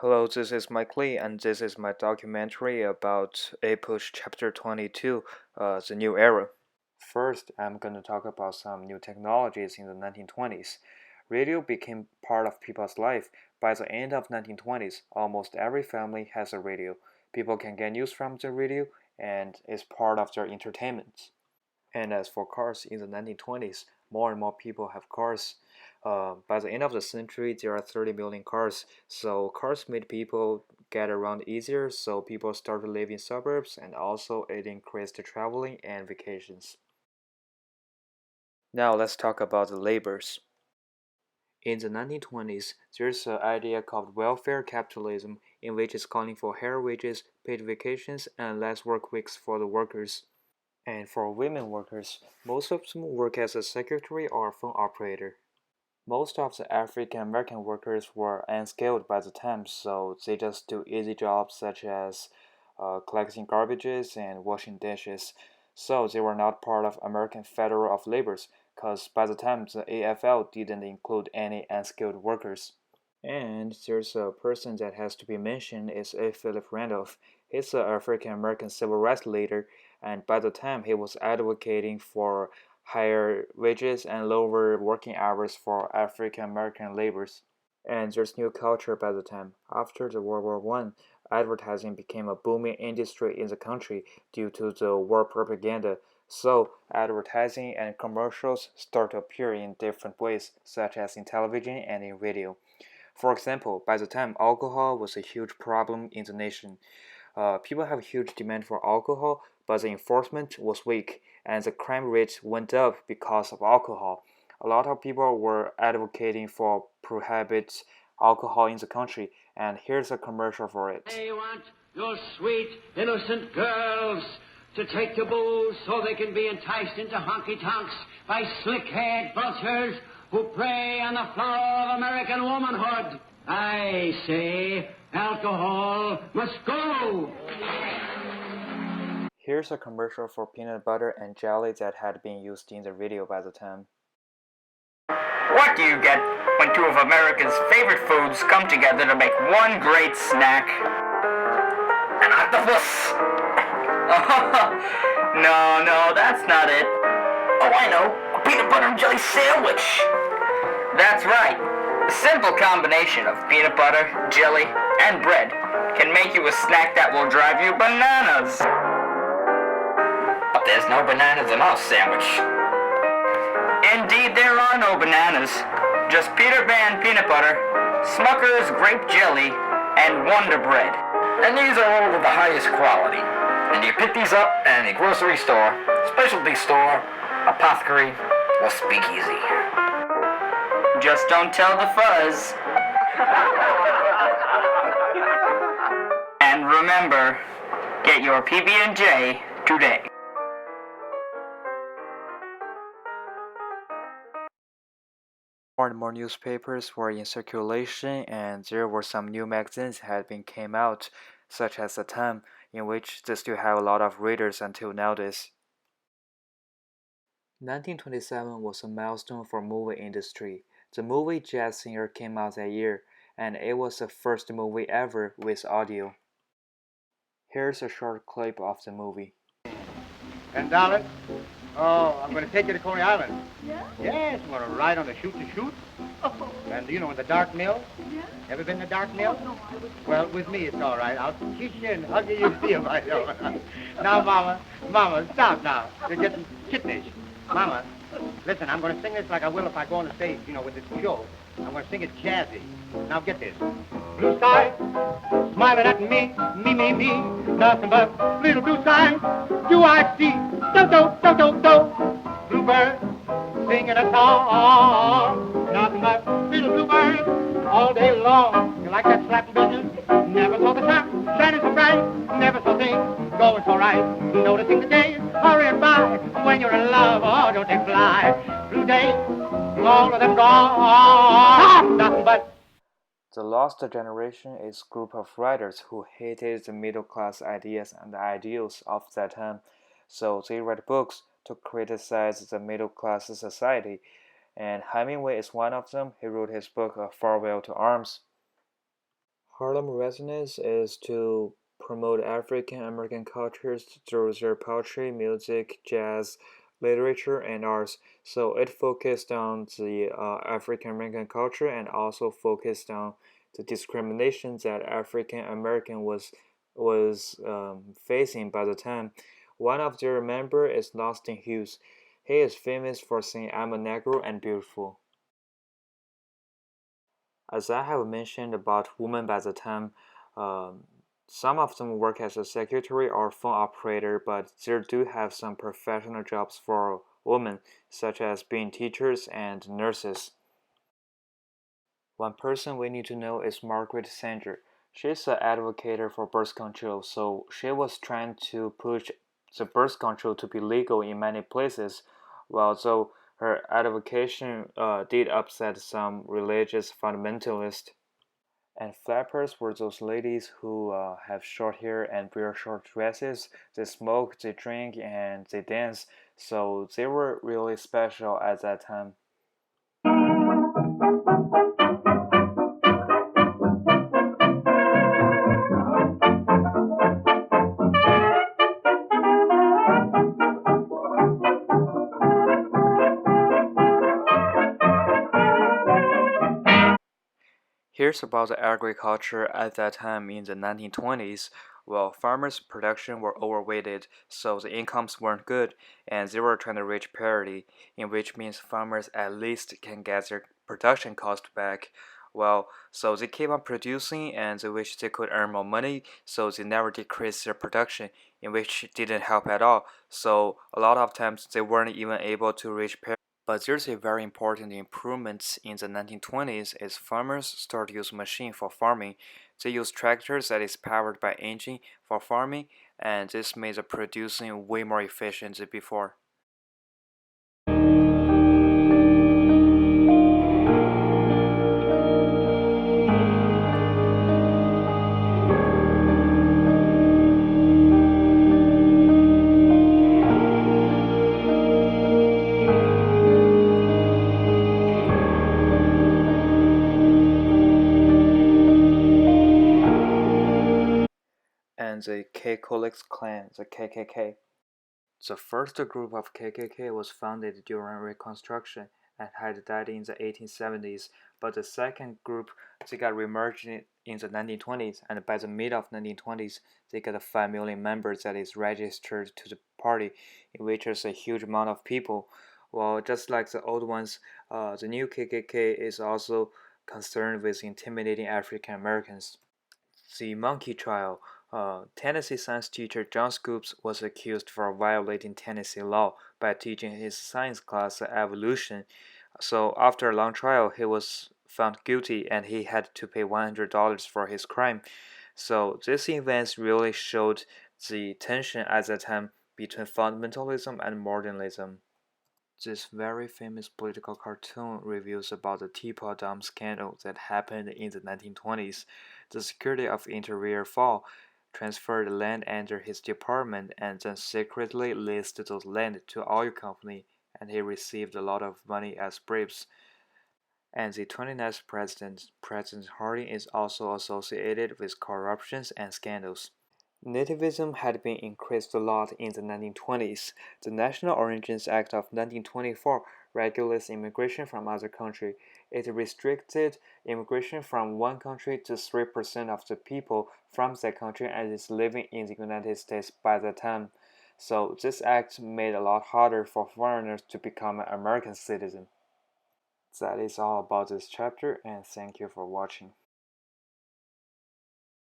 Hello, this is Mike Lee, and this is my documentary about APUSH Chapter 22, The New Era. First, I'm going to talk about some new technologies in the 1920s. Radio became part of people's life. By the end of 1920s, almost every family has a radio. People can get news from the radio, and it's part of their entertainment. And as for cars in the 1920s, more and more people have cars. By the end of the century, there are 30 million cars. So cars made people get around easier. So people started living in suburbs, and also it increased traveling and vacations. Now let's talk about the labors. In the 1920s, there's an idea called welfare capitalism, in which it's calling for higher wages, paid vacations, and less work weeks for the workers. And for women workers, most of them work as a secretary or a phone operator. Most of the African American workers were unskilled by the time, so they just do easy jobs such as collecting garbages and washing dishes. So they were not part of American Federal of Labors, because by the time the AFL didn't include any unskilled workers. And there's a person that has to be mentioned is A. Philip Randolph. He's an African American civil rights leader, and by the time he was advocating for higher wages and lower working hours for African American laborers. And there's new culture by the time. After the World War One, advertising became a booming industry in the country due to the war propaganda. So advertising and commercials start to appear in different ways, such as in television and in radio. For example, by the time alcohol was a huge problem in the nation, people have a huge demand for alcohol, but the enforcement was weak and the crime rate went up because of alcohol. A lot of people were advocating for prohibit alcohol in the country, and here's a commercial for it. They want your sweet, innocent girls to take to booze so they can be enticed into honky-tonks by slick-haired vultures who prey on the flower of American womanhood. I say alcohol must go. Here's a commercial for peanut butter and jelly that had been used in the video by the time. What do you get when two of America's favorite foods come together to make one great snack? An octopus? No, that's not it. Oh, I know. A peanut butter and jelly sandwich. That's right. A simple combination of peanut butter, jelly, and bread can make you a snack that will drive you bananas. But there's no bananas in our sandwich. Indeed, there are no bananas. Just Peter Pan peanut butter, Smucker's grape jelly, and Wonder Bread. And these are all of the highest quality. And you pick these up at any grocery store, specialty store, apothecary, or speakeasy. Just don't tell the fuzz. And remember, get your PB&J today. More and more newspapers were in circulation, and there were some new magazines that had been came out, such as The Time, in which they still have a lot of readers until nowadays. 1927 was a milestone for movie industry. The movie Jazz Singer came out that year, and it was the first movie ever with audio. Here's a short clip of the movie. $10? Oh, I'm going to take you to Coney Island. Yeah? Yes, I'm going to ride on the chute-to-chute. Oh, And, in the dark mill. yeah? Ever been in the dark mill? Oh, no, I was... Well, with me, it's all right. I'll kiss you and hug you. You'll see if I don't. Now, Mama, stop now. You're getting kittenish. Mama, listen, I'm going to sing this like I will if I go on the stage, with this show. I'm going to sing it jazzy. Now, get this. Blue sky, smiling at me, me. Nothing but little blue sky. Do I see? Do. Bluebird singing a song. Nothing but little bluebird all day long. You like that slapping business? Never saw the sun shining so bright. Never saw things going so right. Noticing the days hurrying by. When you're in love, oh, don't they fly? Blue days, all of them gone. Nothing but. The Lost Generation is a group of writers who hated the middle-class ideas and ideals of that time, so they read books to criticize the middle-class society, and Hemingway is one of them. He wrote his book A Farewell to Arms. Harlem Resonance is to promote African American cultures through their poetry, music, jazz, literature, and arts. So it focused on the African American culture and also focused on the discrimination that African American was facing by the time. One of their members is Langston Hughes. He is famous for saying "I'm a Negro and beautiful." As I have mentioned about women by the time, um, some of them work as a secretary or phone operator, but there do have some professional jobs for women, such as being teachers and nurses. One person we need to know is Margaret Sanger. She's an advocate for birth control, so she was trying to push the birth control to be legal in many places. Well, though her advocacy did upset some religious fundamentalists. And flappers were those ladies who have short hair and wear short dresses. They smoke, they drink, and they dance. So they were really special at that time. Here's about the agriculture at that time in the 1920s. Well, farmers' production were overweighted, so the incomes weren't good, and they were trying to reach parity, in which means farmers at least can get their production cost back. Well, so they keep on producing and they wish they could earn more money, so they never decreased their production, in which didn't help at all. So a lot of times they weren't even able to reach parity. But there's a very important improvement in the 1920s as farmers start to use machine for farming. They use tractors that is powered by engine for farming, and this made the producing way more efficient than before. And the Ku Clan, the KKK. The first group of KKK was founded during Reconstruction and had died in the 1870s, but the second group they got remerged in the 1920s, and by the mid of 1920s they got 5 million members that is registered to the party, in which is a huge amount of people. Well, just like the old ones, the new KKK is also concerned with intimidating African Americans. The Monkey Trial. Tennessee science teacher John Scoops was accused for violating Tennessee law by teaching his science class evolution. So after a long trial, he was found guilty and he had to pay $100 for his crime. So these events really showed the tension at that time between fundamentalism and modernism. This very famous political cartoon reveals about the Teapot Dome scandal that happened in the 1920s. The Secretary of Interior Fall transferred land under his department and then secretly leased the land to oil company, and he received a lot of money as bribes. And the 29th president, President Harding, is also associated with corruptions and scandals. Nativism had been increased a lot in the 1920s. The National Origins Act of 1924 regulates immigration from other countries. It restricted immigration from one country to 3% of the people from that country and is living in the United States by the time. So this act made it a lot harder for foreigners to become an American citizen. That is all about this chapter, and thank you for watching.